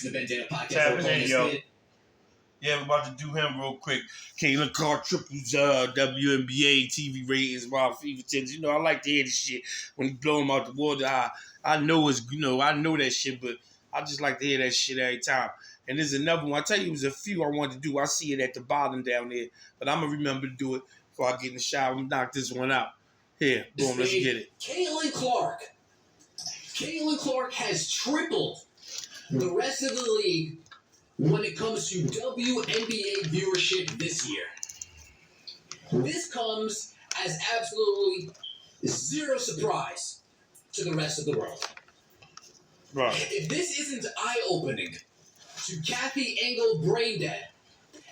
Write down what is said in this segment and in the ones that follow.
The Bandana Podcast. Tapping in, yo. Yeah, we're about to do him real quick. Caitlin Clark triples WNBA TV ratings, Wild Fever Tens. You know, I like to hear this shit when he blow him out the water. I know it's, I know that shit, but I just like to hear that shit every time. And there's another one. I tell you, there's a few I wanted to do. I see it at the bottom down there, but I'm gonna remember to do it before I get in the shower and knock this one out. Here, boom, let's get it. Caitlin Clark. Caitlin Clark has tripled the rest of the league when it comes to WNBA viewership this year. This comes as absolutely zero surprise to the rest of the world. Right. If this isn't eye-opening to Kathy Engel Braindead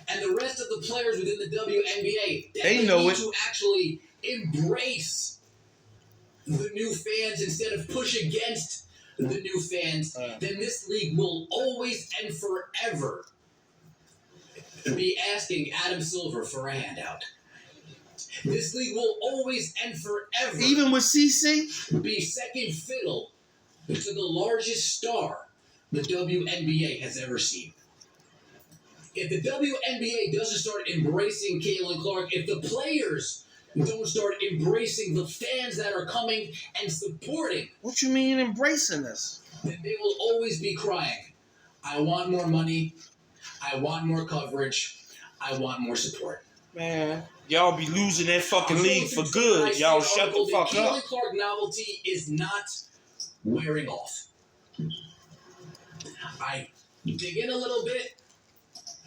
and the rest of the players within the WNBA, that they know need to actually embrace the new fans instead of push against the new fans, then this league will always and forever be asking Adam Silver for a handout. This league will always and forever, even with CC, be second fiddle to the largest star the WNBA has ever seen. If the WNBA doesn't start embracing Caitlin Clark, if the players don't start embracing the fans that are coming and supporting. What you mean embracing this? Then they will always be crying, I want more money, I want more coverage, I want more support. Man, y'all be losing that fucking league for good. Y'all shut the fuck up. Caitlin Clark novelty is not wearing off. I dig in a little bit,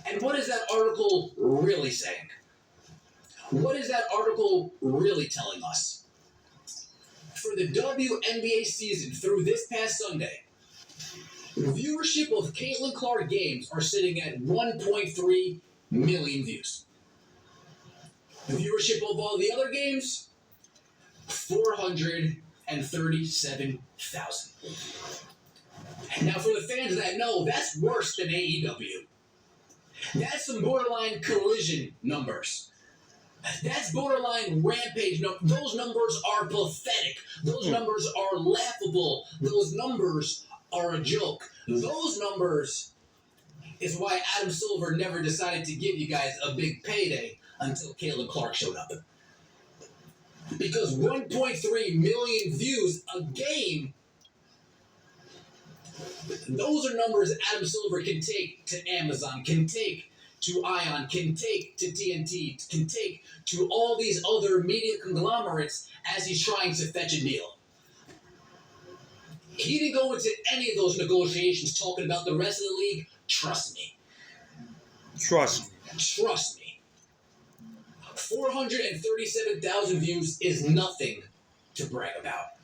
and what is that article really saying? What is that article really telling us? For the WNBA season through this past Sunday, viewership of Caitlin Clark games are sitting at 1.3 million views. The viewership of all the other games, 437,000. Now, for the fans that know, that's worse than AEW. That's some borderline collision numbers. That's borderline rampage. Those numbers are pathetic. Those numbers are laughable. Those numbers are a joke. Those numbers is why Adam Silver never decided to give you guys a big payday until Caitlin Clark showed up. Because 1.3 million views a game, those are numbers Adam Silver can take to Amazon, can take to Ion, can take to TNT, can take to all these other media conglomerates as he's trying to fetch a deal. He didn't go into any of those negotiations talking about the rest of the league. Trust me. Trust me. Trust me. 437,000 views is nothing to brag about.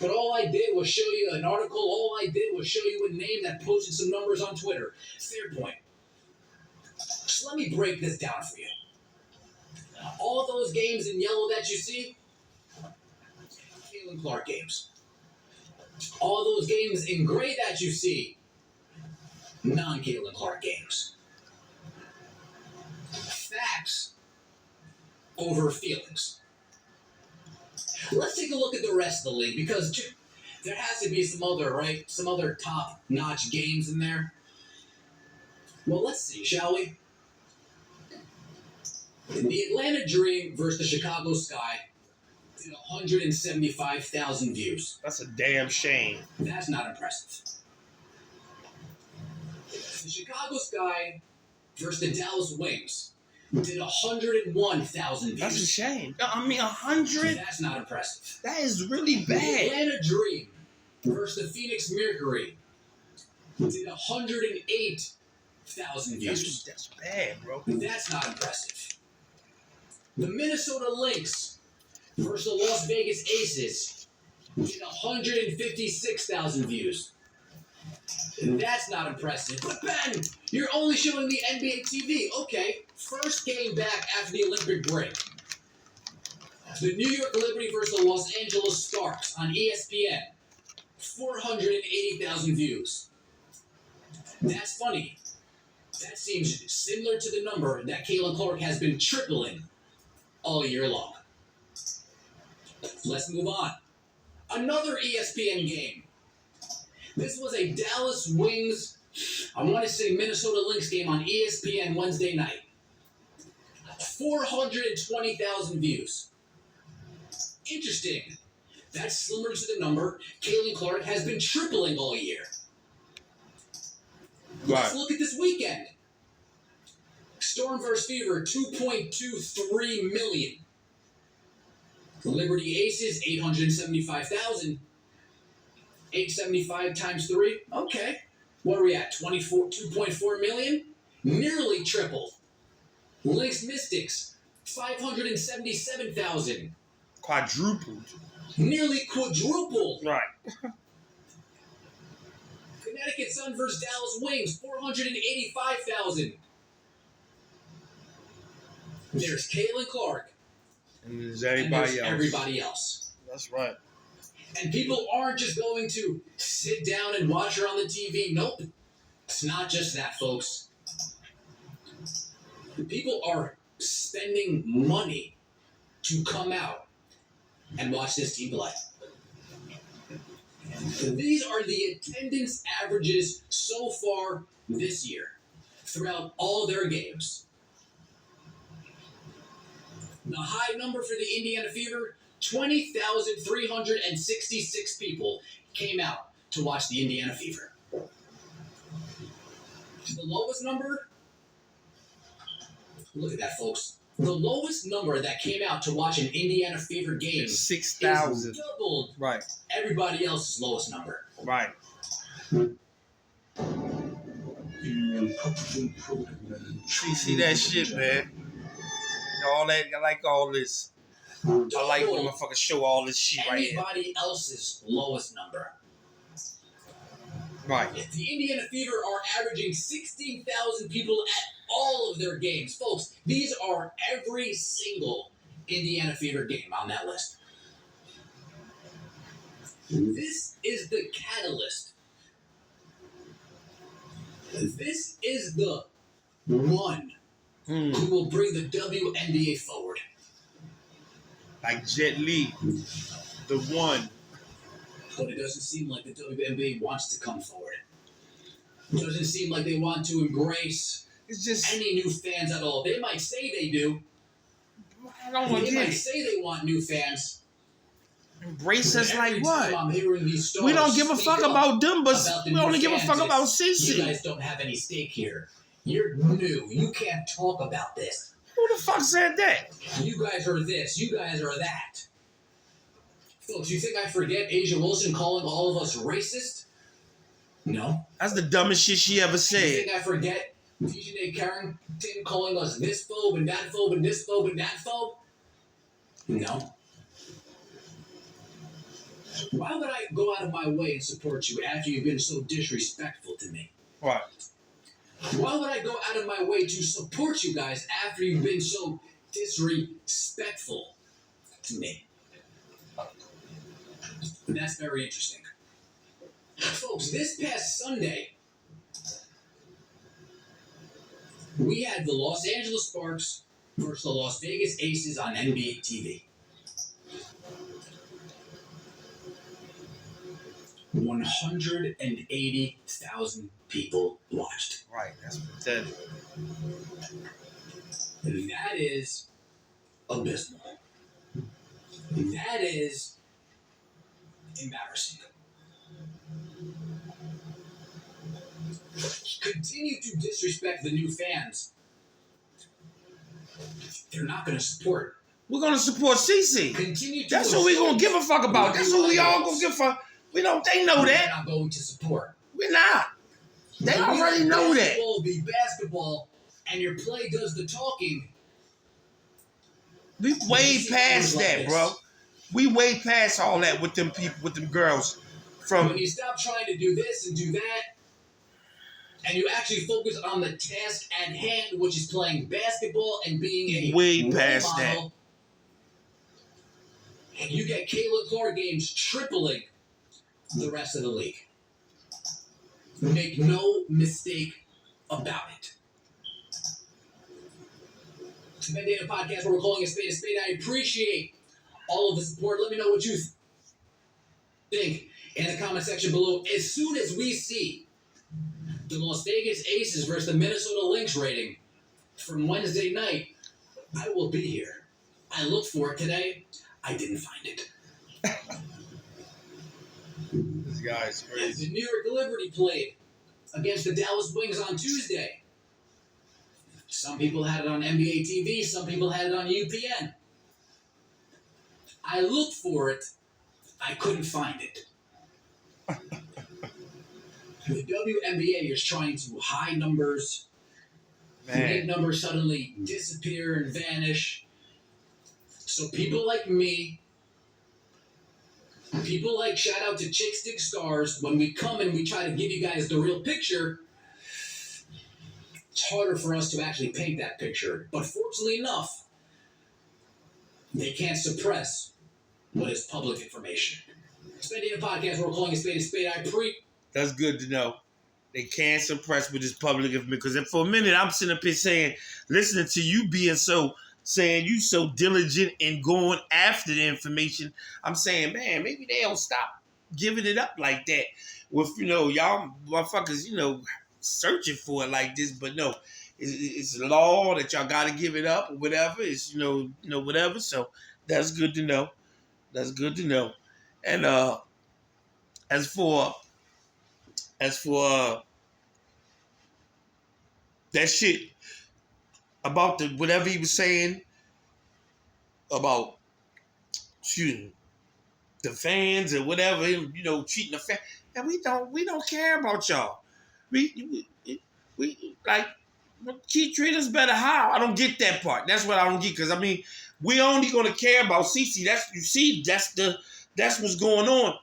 But all I did was show you an article. All I did was show you a name that posted some numbers on Twitter. Fair point. So let me break this down for you. All those games in yellow that you see, Caitlin Clark games. All those games in gray that you see, non-Caitlin Clark games. Facts over feelings. Let's take a look at the rest of the league, because there has to be some other top-notch games in there. Well, let's see, shall we? The Atlanta Dream versus the Chicago Sky did 175,000 views. That's a damn shame. That's not impressive. The Chicago Sky versus the Dallas Wings did 101,000 views. That's a shame. I mean, 100? That's not impressive. That is really bad. The Atlanta Dream versus the Phoenix Mercury did 108,000 views. That's bad, bro. That's not impressive. The Minnesota Lynx versus the Las Vegas Aces did 156,000 views. That's not impressive. But Ben, you're only showing me NBA TV. Okay, first game back after the Olympic break. The New York Liberty versus the Los Angeles Sparks on ESPN. 480,000 views. That's funny. That seems similar to the number that Caitlin Clark has been tripling all year long. Let's move on. Another ESPN game. This was a Dallas Wings, I want to say Minnesota Lynx game on ESPN Wednesday night. 420,000 views. Interesting. That's similar to the number Caitlin Clark has been tripling all year. Let's look at this weekend. Storm vs. Fever, 2.23 million. Liberty Aces, 875,000. 875 times 3. Okay. What are we at? 2.4 million? Nearly tripled. Lynx Mystics, 577,000. Quadrupled. Nearly quadrupled. Right. Connecticut Sun vs. Dallas Wings, 485,000. There's Caitlin Clark. And there's everybody else. Everybody else. That's right. And people aren't just going to sit down and watch her on the TV. Nope. It's not just that, folks. People are spending money to come out and watch this team play. These are the attendance averages so far this year throughout all their games. The high number for the Indiana Fever, 20,366 people came out to watch the Indiana Fever. The lowest number, look at that, folks. The lowest number that came out to watch an Indiana Fever game 6,000. is doubled Right. everybody else's lowest number. Right. See that shit, man. All that, I like all this. I like when motherfuckers show all this shit right here. Anybody else's lowest number. Right. The Indiana Fever are averaging 16,000 people at all of their games. Folks, these are every single Indiana Fever game on that list. This is the catalyst. This is the one who will bring the WNBA forward. Like Jet Li, the one. But it doesn't seem like the WNBA wants to come forward. It doesn't seem like they want to embrace any new fans at all. They might say they do. I don't want They might say they want new fans. Embrace us like what? I'm hearing these stars We don't give a fuck about them, but we only give a fuck about CC. You guys don't have any stake here. You're new. You can't talk about this. Who the fuck said that? You guys are this. You guys are that. Folks, you think I forget Asia Wilson calling all of us racist? No. That's the dumbest shit she ever You said. think I forget TJ Carrington calling us this phobe and that phobe and this phobe and that phobe? No. Why would I go out of my way and support you after you've been so disrespectful to me? What? Why would I go out of my way to support you guys after you've been so disrespectful to me? And that's very interesting. Folks, this past Sunday, we had the Los Angeles Sparks versus the Las Vegas Aces on NBA TV. 180,000 people watched. Right, that's pathetic. And that is abysmal. That is embarrassing. Continue to disrespect the new fans. They're not going to support. We're gonna support CC. Continue to. That's what we're gonna give a fuck about. That's what we all gonna give a fuck. We don't. They know We're that. not going to support. We're not. They already know that. Basketball be basketball, and your play does the talking. We way past that, bro. We way past all that with them people, with them girls. When you stop trying to do this and do that, and you actually focus on the task at hand, which is playing basketball and being a way past model, that. And you get Caitlin Clark games tripling the rest of the league. Make no mistake about it. It's the Vendetta Podcast where we're calling a spade. I appreciate all of the support. Let me know what you think in the comment section below. As soon as we see the Las Vegas Aces versus the Minnesota Lynx rating from Wednesday night, I will be here. I looked for it today. I didn't find it. This guy's crazy. The New York Liberty played against the Dallas Wings on Tuesday. Some people had it on NBA TV. Some people had it on UPN. I looked for it. I couldn't find it. The WNBA is trying to hide numbers, make numbers suddenly disappear and vanish. So people like me, people like shout out to Chick Stick Stars, when we come and we try to give you guys the real picture, it's harder for us to actually paint that picture. But fortunately enough, they can't suppress what is public information. Spending a podcast, we're calling a spade. That's good to know. They can't suppress what is public information. Because for a minute, I'm sitting up here saying, listening to you saying you so diligent in going after the information, I'm saying, man, maybe they don't stop giving it up like that. With, y'all motherfuckers, searching for it like this. But no, it's a law that y'all got to give it up or whatever. It's, whatever. So that's good to know. That's good to know. And as for that shit about the whatever he was saying about, the fans or whatever, cheating the fans, and we don't care about y'all. We like treat us better. How? I don't get that part. That's what I don't get, because we only gonna care about CC. That's what's going on.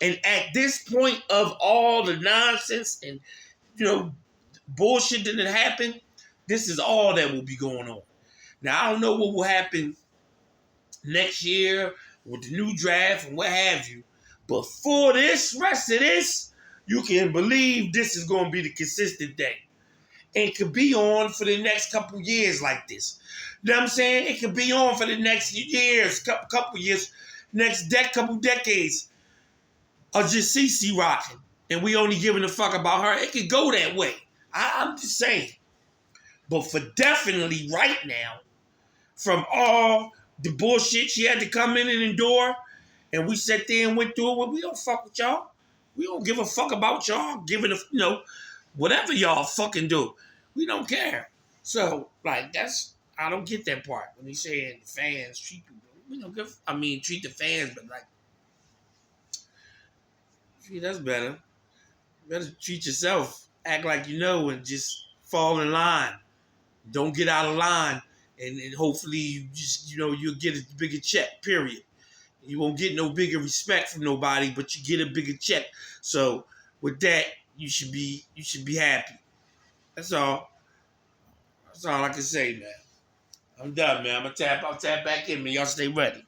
And at this point of all the nonsense and bullshit that had happened, this is all that will be going on. Now I don't know what will happen next year with the new draft and what have you, but for this rest of this, you can believe this is going to be the consistent thing. And it could be on for the next couple years like this. You know what I'm saying? It could be on for the next years, couple years, couple decades of just CC rocking. And we only giving a fuck about her. It could go that way. I'm just saying. But for definitely right now, from all the bullshit she had to come in and endure, and we sat there and went through it, we don't fuck with y'all. We don't give a fuck about y'all giving whatever y'all fucking do. We don't care. So, I don't get that part. When he's saying the fans treat people, treat the fans, but that's better. You better treat yourself. Act like you know and just fall in line. Don't get out of line. And hopefully you just, you'll get a bigger check, period. You won't get no bigger respect from nobody, but you get a bigger check. So with that, you should be happy. That's all. That's all I can say, man. I'm done, man. I'll tap back in, man. Y'all stay ready.